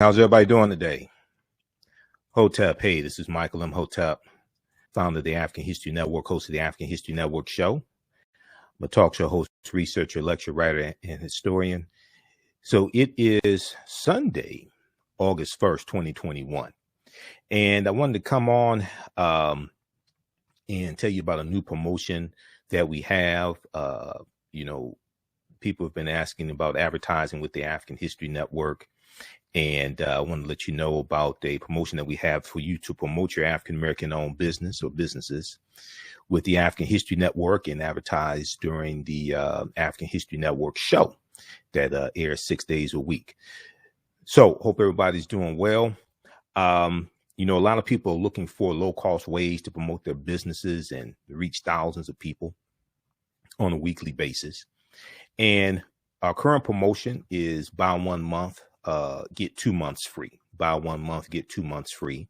How's everybody doing today? Hotep, hey, this is Michael M. Hotep, founder of the African History Network, host of the African History Network show. I'm a talk show host, researcher, lecturer, writer, and historian. So it is Sunday, August 1st, 2021. And I wanted to come on and tell you about a new promotion that we have. People have been asking about advertising with the African History Network. And I want to let you know about a promotion that we have for you to promote your African-American owned business or businesses with the African History Network and advertise during the African History Network show that airs 6 days a week. So hope everybody's doing well. A lot of people are looking for low cost ways to promote their businesses and reach thousands of people on a weekly basis. And our current promotion is buy 1 month, get 2 months free. Buy 1 month, get 2 months free.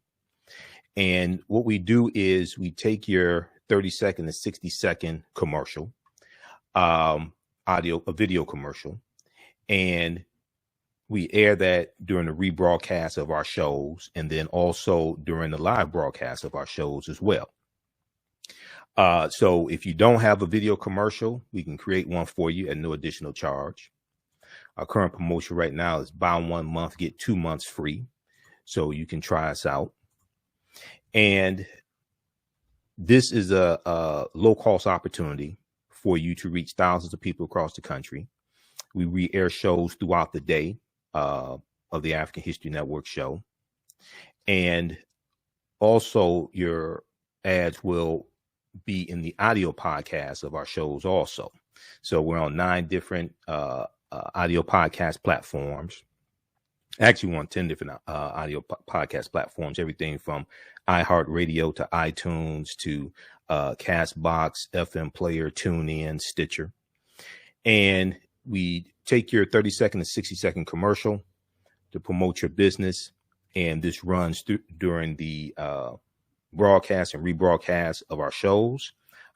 And what we do is we take your 30-second to 60-second commercial, a video commercial, and we air that during the rebroadcast of our shows, and then also during the live broadcast of our shows as well. So if you don't have a video commercial, we can create one for you at no additional charge. Our current promotion right now is buy 1 month, get 2 months free. So you can try us out. And this is a low cost opportunity for you to reach thousands of people across the country. We re-air shows throughout the day of the African History Network show. And also your ads will be in the audio podcast of our shows also. So we're on 9 different audio podcast platforms. Actually, we're on 10 different audio podcast platforms, everything from iHeartRadio to iTunes to Castbox, FM Player, TuneIn, Stitcher. And we take your 30-second to 60-second commercial to promote your business. And this runs during the broadcast and rebroadcast of our shows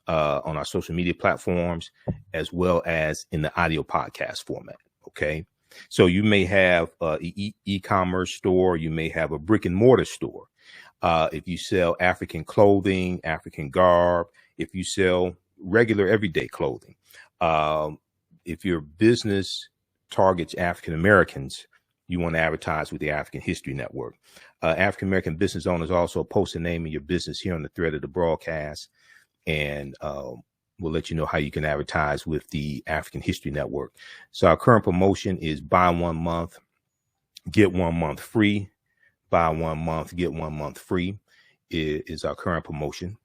on our social media platforms, as well as in the audio podcast format. Okay. So you may have an e-commerce store. You may have a brick and mortar store. If you sell African clothing, African garb, if you sell regular everyday clothing, if your business targets African Americans, you want to advertise with the African History Network. African American business owners also post the name of your business here on the thread of the broadcast, and we'll let you know how you can advertise with the African History Network. So our current promotion is buy 1 month, get 1 month free. Buy 1 month, get 1 month free is our current promotion.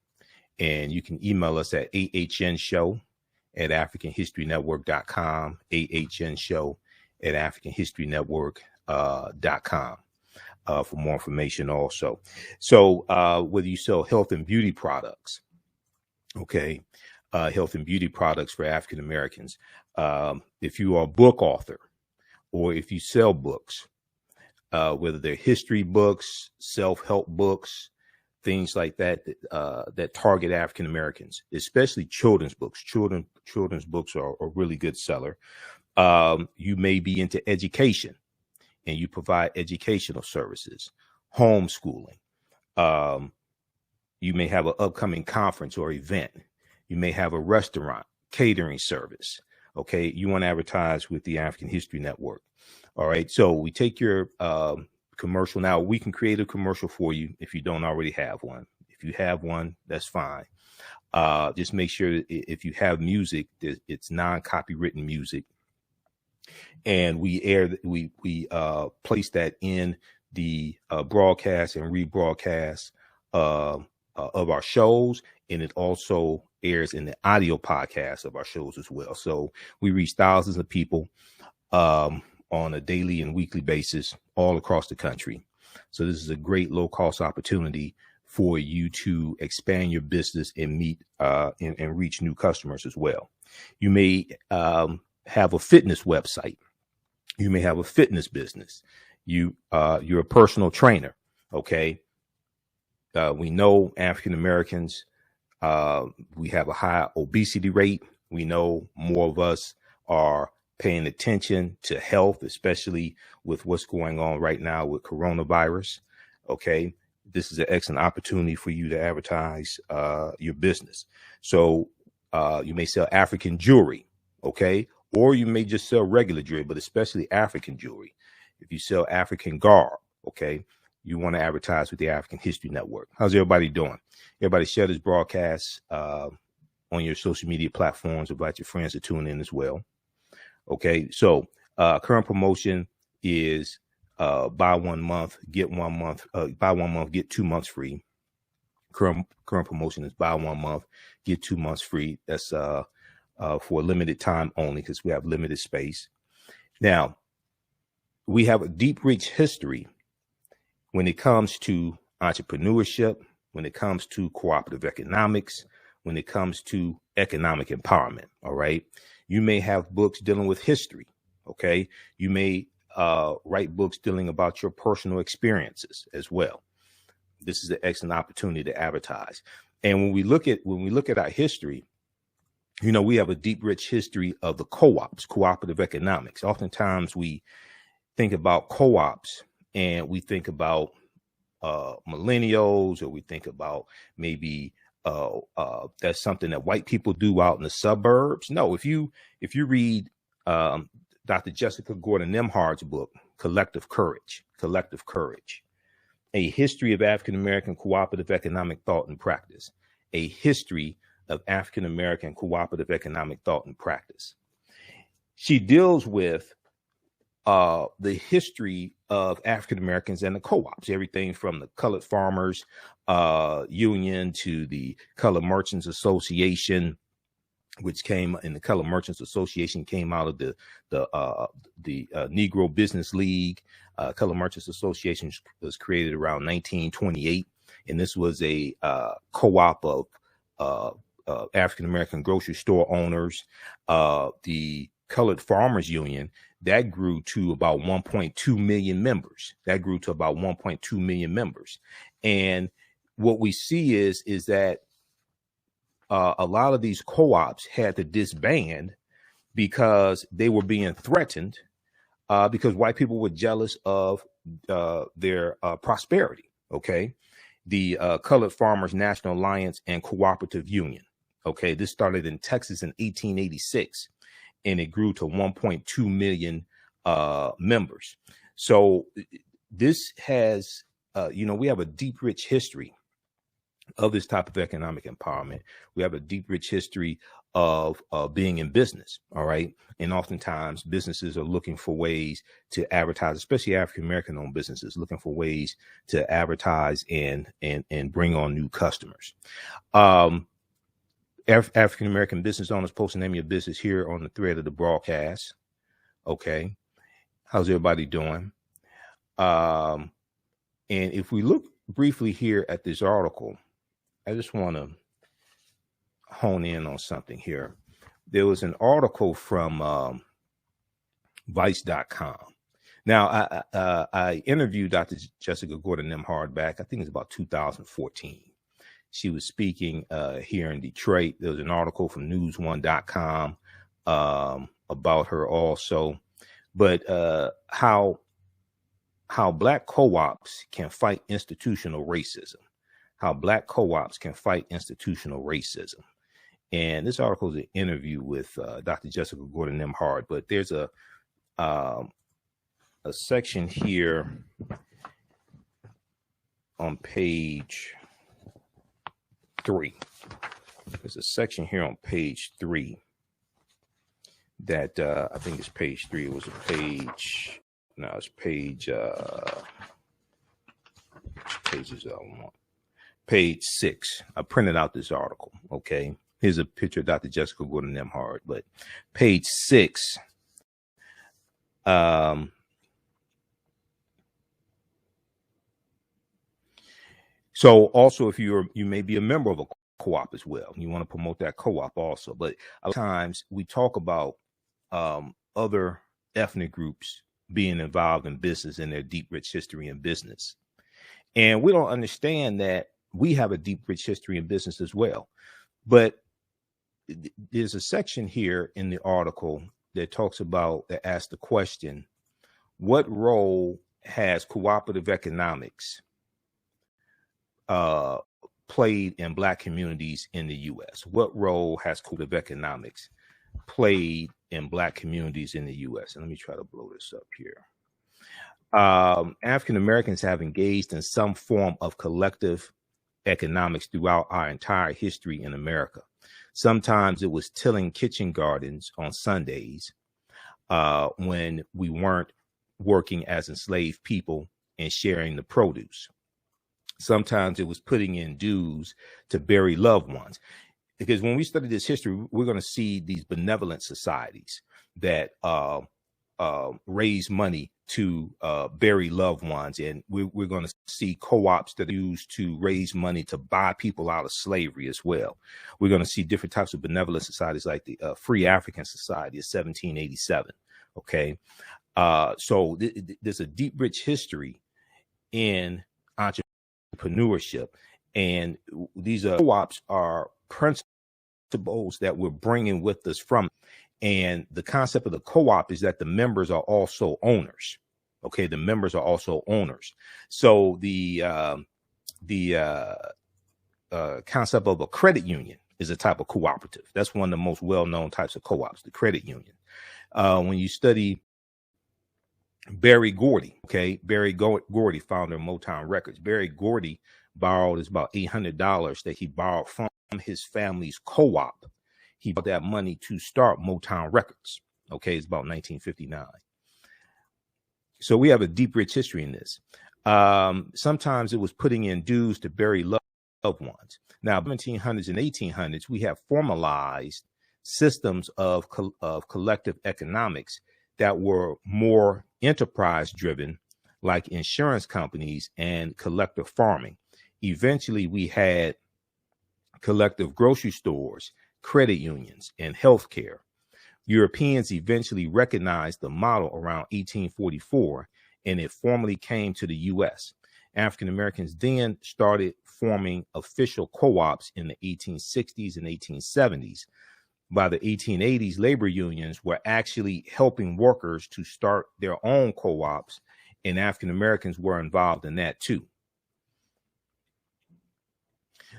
And you can email us at AHNshow@AfricanHistoryNetwork.com, AHNshow@AfricanHistoryNetwork.com for more information also. So whether you sell health and beauty products, okay, health and beauty products for African Americans, if you are a book author or if you sell books, whether they're history books, self-help books, things like that, that target African Americans, especially children's books. Children's books are a really good seller. You may be into education and you provide educational services, homeschooling. You may have an upcoming conference or event. You may have a restaurant, catering service. Okay, you want to advertise with the African History Network. All right, so we take your commercial. Now, we can create a commercial for you if you don't already have one. If you have one, that's fine. Just make sure that if you have music, it's non-copywritten music. And we place that in the broadcast and rebroadcast of our shows. And it also airs in the audio podcast of our shows as well. So we reach thousands of people on a daily and weekly basis all across the country. So this is a great low cost opportunity for you to expand your business and meet and reach new customers as well. You may have a fitness website. You may have a fitness business. You're a personal trainer. Okay. We know African Americans, we have a high obesity rate. We know more of us are paying attention to health, especially with what's going on right now with coronavirus. Okay. This is an excellent opportunity for you to advertise your business. So you may sell African jewelry, okay? Or you may just sell regular jewelry, but especially African jewelry. If you sell African garb, okay, you want to advertise with the African History Network. How's everybody doing? Everybody share this broadcast on your social media platforms. Invite your friends to tune in as well. Okay, so current promotion is buy 1 month, get 1 month, buy 1 month, get 2 months free. Current promotion is buy 1 month, get 2 months free. That's for a limited time only because we have limited space. Now, we have a deep, rich history when it comes to entrepreneurship, when it comes to cooperative economics, when it comes to economic empowerment. All right. You may have books dealing with history. Okay. You may write books dealing about your personal experiences as well. This is an excellent opportunity to advertise. And when we look at our history, you know, we have a deep, rich history of the co-ops, cooperative economics. Oftentimes we think about co-ops and we think about millennials, or we think about maybe that's something that white people do out in the suburbs. No, if you read Dr. Jessica Gordon Nemhard's book, Collective Courage, A History of African American Cooperative Economic Thought and Practice, a history of African American cooperative economic thought and practice. She deals with the history of African Americans and the co-ops, everything from the Colored Farmers Union to the Colored Merchants Association, which came in the Colored Merchants Association came out of the Negro Business League. Colored Merchants Association was created around 1928, and this was a co-op of African American grocery store owners. The Colored Farmers Union, that grew to about 1.2 million members. And what we see is that a lot of these co-ops had to disband because they were being threatened because white people were jealous of their prosperity. Okay. The Colored Farmers National Alliance and Cooperative Union. Okay. This started in Texas in 1886. And it grew to 1.2 million members. So this has, we have a deep, rich history of this type of economic empowerment. We have a deep, rich history of being in business. All right. And oftentimes businesses are looking for ways to advertise, especially African-American owned businesses, looking for ways to advertise and bring on new customers. African-American business owners, post the name of your business here on the thread of the broadcast. Okay. How's everybody doing? And if we look briefly here at this article, I just want to hone in on something here. There was an article from Vice.com. Now, I interviewed Dr. Jessica Gordon Nemhard back, I think it's about 2014. She was speaking here in Detroit. There was an article from newsone.com about her also. But how Black co-ops can fight institutional racism. And this article is an interview with Dr. Jessica Gordon Nemhard. But there's a section here on page 3. There's a section here on page 3 that I think it's page 3. It was a page. No, it's page. Which pages I want? Page 6. I printed out this article. Okay, here's a picture of Dr. Jessica Gordon Nemhard. But page 6. So also, if you may be a member of a co-op as well, you want to promote that co-op also. But a lot of times we talk about other ethnic groups being involved in business and their deep, rich history in business. And we don't understand that we have a deep, rich history in business as well. But there's a section here in the article that asks the question, what role has cooperative economics played in Black communities in the U.S.? What role has cooperative economics played in Black communities in the U.S.? And let me try to blow this up here. African Americans have engaged in some form of collective economics throughout our entire history in America. Sometimes it was tilling kitchen gardens on Sundays when we weren't working as enslaved people and sharing the produce. Sometimes it was putting in dues to bury loved ones. Because when we study this history, we're going to see these benevolent societies that raise money to bury loved ones. And we're going to see co-ops that are used to raise money to buy people out of slavery as well. We're going to see different types of benevolent societies like the Free African Society of 1787. Okay. So there's a deep, rich history in entrepreneurship. And these co-ops are principles that we're bringing with us from. And the concept of the co-op is that the members are also owners. Okay, the members are also owners. So the concept of a credit union is a type of cooperative. That's one of the most well-known types of co-ops, the credit union. When you study Berry Gordy, okay, Berry Gordy, founder of Motown Records. Berry Gordy borrowed about $800 that he borrowed from his family's co-op. He bought that money to start Motown Records. Okay, it's about 1959. So we have a deep, rich history in this. Sometimes it was putting in dues to bury loved ones. Now, 1700s and 1800s, we have formalized systems of collective economics that were more enterprise driven, like insurance companies and collective farming. Eventually, we had collective grocery stores, credit unions, and healthcare. Europeans eventually recognized the model around 1844, and it formally came to the U.S. African Americans then started forming official co-ops in the 1860s and 1870s. By the 1880s, labor unions were actually helping workers to start their own co-ops, and African Americans were involved in that too.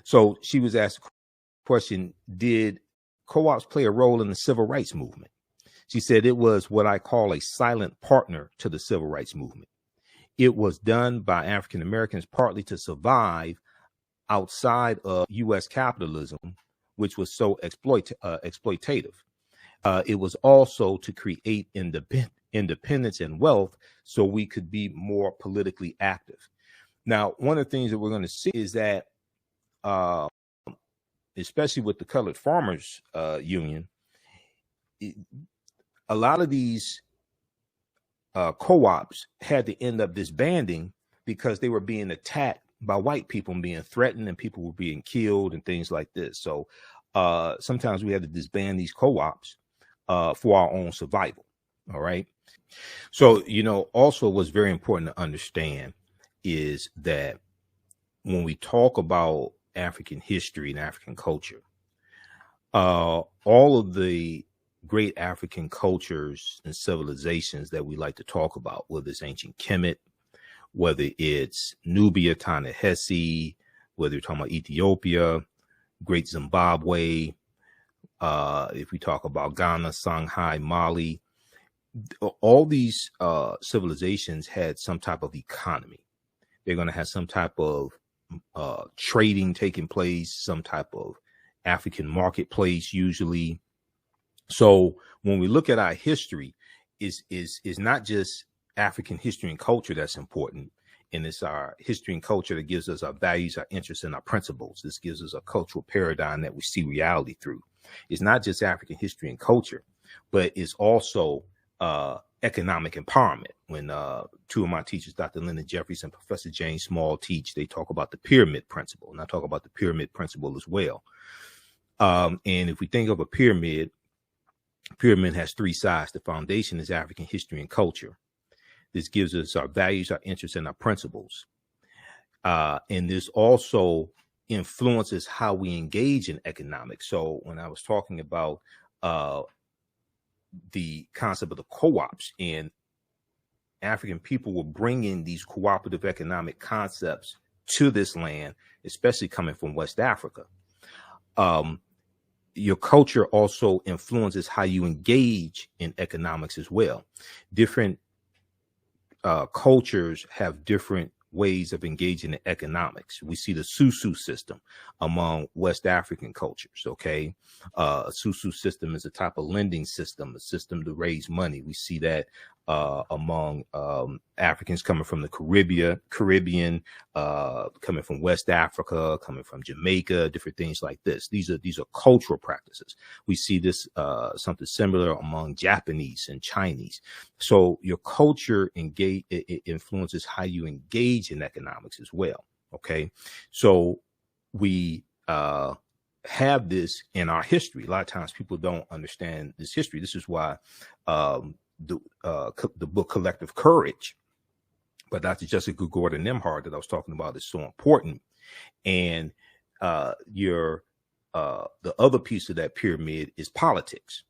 So she was asked the question, did co-ops play a role in the civil rights movement? She said it was what I call a silent partner to the civil rights movement. It was done by African Americans partly to survive outside of U.S. capitalism, which was so exploitative. It was also to create independence and wealth so we could be more politically active. Now, one of the things that we're going to see is that especially with the Colored Farmers Union, a lot of these co-ops had to end up disbanding because they were being attacked by white people and being threatened, and people were being killed and things like this. So sometimes we had to disband these co-ops for our own survival. All right. So, also what's very important to understand is that when we talk about African history and African culture, all of the great African cultures and civilizations that we like to talk about, whether it's ancient Kemet, whether it's Nubia, Ta-Nehisi, whether you're talking about Ethiopia, Great Zimbabwe, if we talk about Ghana, Songhai, Mali, all these civilizations had some type of economy. They're going to have some type of trading taking place, some type of African marketplace usually. So when we look at our history, is not just African history and culture that's important, and it's our history and culture that gives us our values, our interests, and our principles. This gives us a cultural paradigm that we see reality through. It's not just African history and culture, but it's also economic empowerment. When two of my teachers, Dr. Lyndon Jeffries and Professor James Small, teach, they talk about the pyramid principle, and I talk about the pyramid principle as well. And if we think of a pyramid has three sides. The foundation is African history and culture. This gives us our values, our interests, and our principles. And this also influences how we engage in economics. So when I was talking about the concept of the co-ops, and African people were bringing these cooperative economic concepts to this land, especially coming from West Africa. Your culture also influences how you engage in economics as well. Different cultures have different ways of engaging in economics. We see the susu system among West African cultures. Okay. A susu system is a type of lending system, a system to raise money. We see that among Africans coming from the Caribbean, coming from West Africa, coming from Jamaica, different things like this. These are cultural practices. We see this something similar among Japanese and Chinese. So your culture influences how you engage in economics as well. Okay, so we have this in our history. A lot of times people don't understand this history. This is why the book Collective Courage by Dr. Jessica Gordon Nimhard that I was talking about is so important. And the other piece of that pyramid is politics,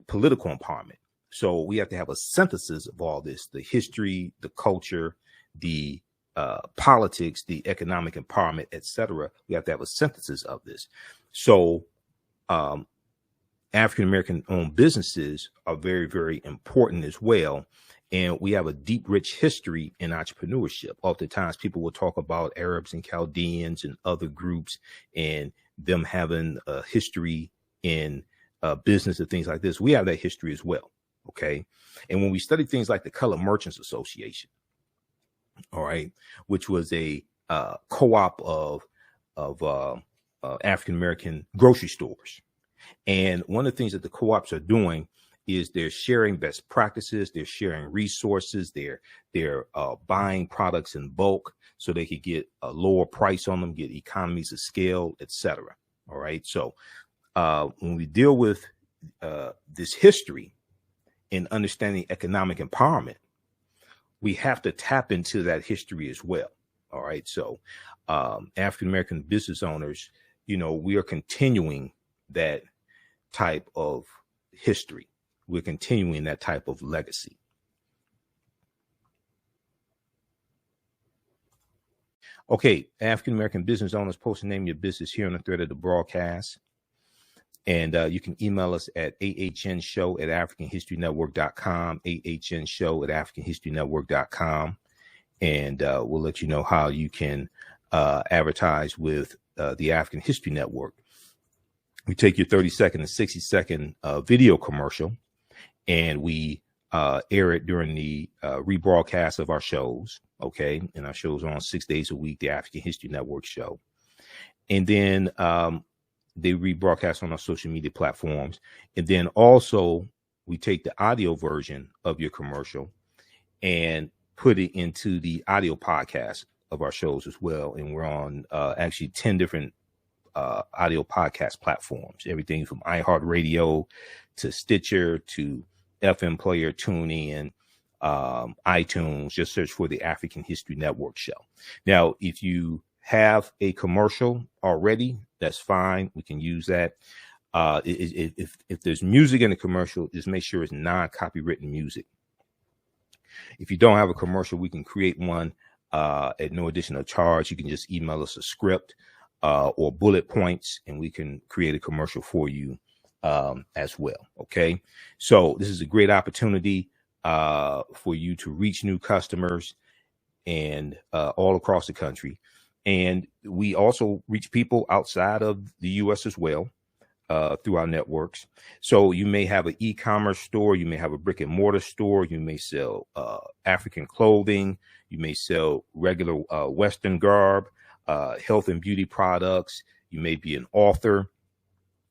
political empowerment. So we have to have a synthesis of all this: the history, the culture, the politics, the economic empowerment, etc. We have to have a synthesis of this. So African-American owned businesses are very, very important as well. And we have a deep, rich history in entrepreneurship. Oftentimes people will talk about Arabs and Chaldeans and other groups and them having a history in business and things like this. We have that history as well. Okay. And when we study things like the Colored Merchants Association, all right, which was a co-op of African-American grocery stores. And one of the things that the co-ops are doing is they're sharing best practices, they're sharing resources, they're buying products in bulk so they could get a lower price on them, get economies of scale, etc. All right. So when we deal with this history in understanding economic empowerment, we have to tap into that history as well. All right. So African-American business owners, we are continuing that type of history. We're continuing that type of legacy. Okay, African-American business owners, post and name your business here on the thread of the broadcast. And you can email us at AHNshow@AfricanHistoryNetwork.com, AHNshow@AfricanHistoryNetwork.com. And we'll let you know how you can advertise with the African History Network. We take your 30-second and 60-second video commercial, and we air it during the rebroadcast of our shows. Okay. And our shows are on 6 days a week, the African History Network show. And then they rebroadcast on our social media platforms. And then also we take the audio version of your commercial and put it into the audio podcast of our shows as well. And we're on actually 10 different audio podcast platforms, everything from iHeartRadio to Stitcher to FM Player, TuneIn, iTunes. Just search for the African History Network show. Now, if you have a commercial already, that's fine. We can use that. If there's music in the commercial, just make sure it's non-copywritten music. If you don't have a commercial, we can create one at no additional charge. You can just email us a script or bullet points, and we can create a commercial for you as well. Okay. So this is a great opportunity for you to reach new customers and all across the country. And we also reach people outside of the U.S. as well through our networks. So you may have an e-commerce store, you may have a brick and mortar store, you may sell African clothing, you may sell regular Western garb, health and beauty products. You may be an author.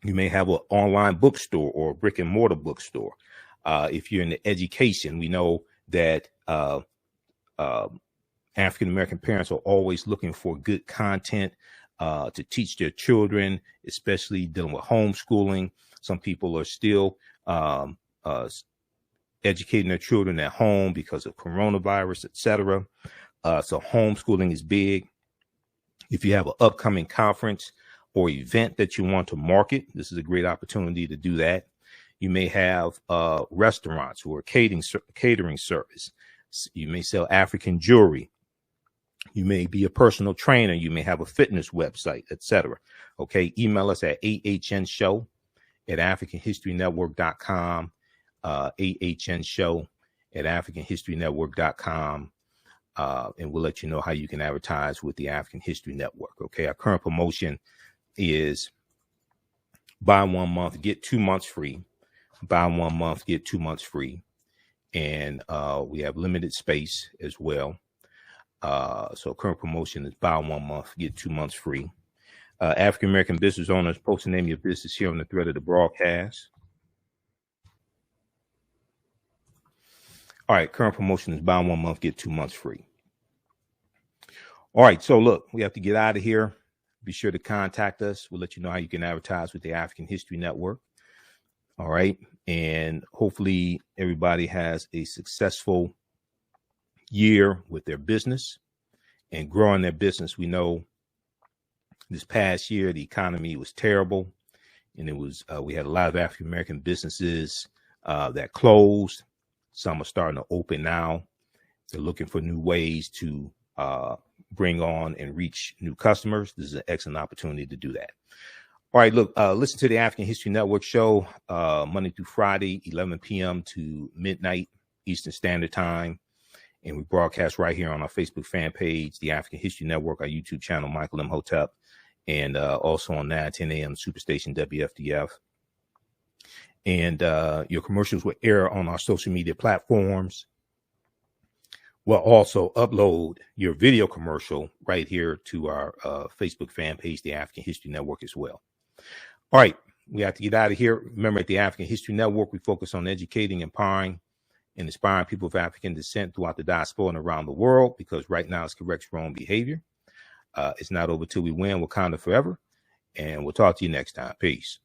You may have an online bookstore or a brick and mortar bookstore. If you're in the education, we know that African-American parents are always looking for good content to teach their children, especially dealing with homeschooling. Some people are still educating their children at home because of coronavirus, etc. So homeschooling is big. If you have an upcoming conference or event that you want to market, this is a great opportunity to do that. You may have restaurants or catering service. You may sell African jewelry. You may be a personal trainer. You may have a fitness website, etc. Okay. Email us at AHNshow@AfricanHistoryNetwork.com. AHNshow@AfricanHistoryNetwork.com. And we'll let you know how you can advertise with the African History Network. Okay. Our current promotion is buy 1 month, get 2 months free. Buy 1 month, get 2 months free. And we have limited space as well. So current promotion is buy 1 month, get 2 months free. African American business owners, post the name of your business here on the thread of the broadcast. All right, current promotion is buy 1 month, get 2 months free. All right, so look, we have to get out of here. Be sure to contact us. We'll let you know how you can advertise with the African History Network. All right, and hopefully everybody has a successful year with their business and growing their business. We know this past year the economy was terrible, and it was we had a lot of African American businesses that closed. Some are starting to open now. They're looking for new ways to bring on and reach new customers. This is an excellent opportunity to do that. All right, look, listen to the African History Network show Monday through Friday, 11 p.m. to midnight Eastern Standard Time. And we broadcast right here on our Facebook fan page, the African History Network, our YouTube channel, Michael M. Hotep, and also on 9:10 a.m. Superstation WFDF. And your commercials will air on our social media platforms. We'll also upload your video commercial right here to our Facebook fan page, the African History Network, as well. All right, we have to get out of here. Remember, at the African History Network, we focus on educating, empowering, and inspiring people of African descent throughout the diaspora and around the world, because right now it's correct wrong behavior. It's not over till we win. Wakanda forever. And we'll talk to you next time. Peace.